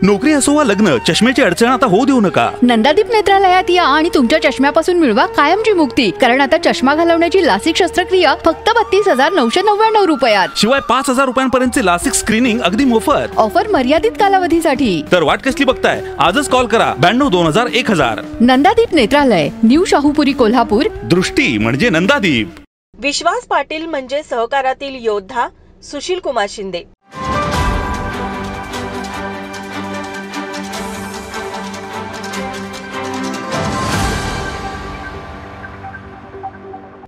नोकरी असो वा लग्न, चष्म्याची अडचण आता होऊ देऊ नका. नंदादीप नेत्रालयात या आणि तुमच्या चष्म्यापासून मिळवा कायमची मुक्ती. कारण आता चष्मा घालवण्याची लासिक शस्त्रक्रिया फक्त 32,999 रुपयात. शिवाय 5,000 रुपयांपर्यंतचे लासिक स्क्रीनिंग अगदी मोफत. ऑफर मर्यादित कालावधीसाठी. तर वाट कसली बघताय, आजच कॉल करा 92-2000-1000. नंदादीप नेत्रालय, न्यू शाहूपुरी, कोल्हापूर. दृष्टी म्हणजे नंदादीप. विश्वास पाटील म्हणजे सहकारातील योद्धा. सुशील कुमार शिंदे.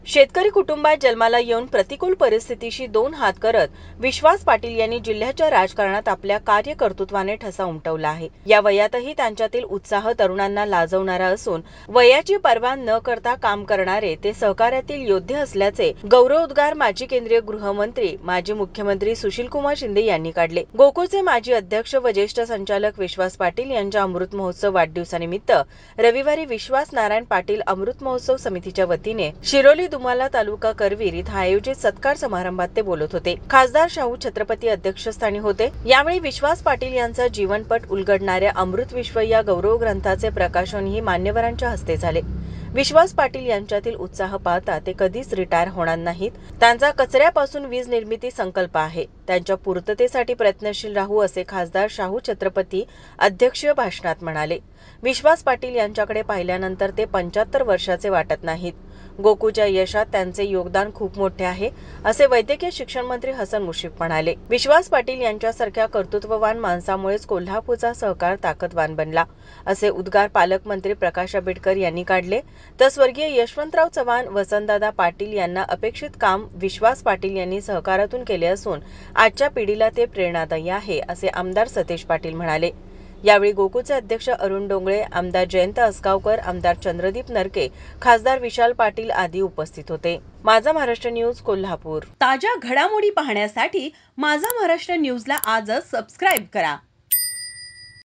शेतकरी कुटुंबात जन्माला येऊन प्रतिकूल परिस्थितीशी दोन हात करत विश्वास पाटील यांनी जिल्ह्याच्या राजकारणात आपल्या कार्यकर्तृत्वाने ठसा उमटवला आहे. या वयातही त्यांच्यातील उत्साह तरुणांना लाजवणारा असून वयाची पर्वा न करता काम करणारे ते सहकार्यातील योद्धे असल्याचे गौरवोद्गार माजी केंद्रीय गृहमंत्री, माजी मुख्यमंत्री सुशील कुमार शिंदे यांनी काढले. गोकुळचे माजी अध्यक्ष व ज्येष्ठ संचालक विश्वास पाटील यांच्या अमृत महोत्सव वाढदिवसानिमित्त रविवारी विश्वास नारायण पाटील अमृत महोत्सव समितीच्या वतीने शिरोली दुमाला तालुका करवीर इथं आयोजित सत्कार समारंभात ते बोलत होते. खासदार शाहू छत्रपती अध्यक्षस्थानी होते. यावेळी विश्वास पाटील यांचा जीवनपट उलगडणाऱ्या अमृत विश्व या गौरव ग्रंथाचे प्रकाशनही मान्यवरांच्या हस्ते झाले. विश्वास पाटील यांच्यातील उत्साह पाहता ते कधीच रिटायर होणार नाहीत. त्यांचा कचऱ्यापासून वीज निर्मिती संकल्प आहे. त्यांच्या पूर्ततेसाठी प्रयत्नशील राहू असे खासदार शाहू छत्रपती अध्यक्षीय भाषणात म्हणाले. विश्वास पाटील यांच्याकडे पाहिल्यानंतर ते 75 वर्षाचे वाटत नाहीत. गोकुळच्या यशात त्यांचे योगदान खूप मोठे आहे असे वैद्यकीय शिक्षण मंत्री हसन मुश्रीफ म्हणाले. विश्वास पाटील यांच्यासारख्या कर्तृत्ववान माणसामुळेच कोल्हापूरचा सहकार ताकदवान बनला असे उद्गार पालकमंत्री प्रकाश आंबेडकर यांनी काढले. तर स्वर्गीय यशवंतराव चव्हाण, वसंतदादा पाटील यांना अपेक्षित काम विश्वास पाटील यांनी सहकारातून केले असून आजच्या पिढीला ते प्रेरणादायी आहे असे आमदार सतेज पाटील म्हणाले. यावेळी गोकुळचे अध्यक्ष अरुण डोंगळे, आमदार जयंत असगावकर, आमदार चंद्रदीप नरके, खासदार विशाल पाटील आदी उपस्थित होते. माझा महाराष्ट्र न्यूज, कोल्हापूर. ताज्या घडामोडी पाहण्यासाठी माझा महाराष्ट्र न्यूजला आजच सबस्क्राईब करा.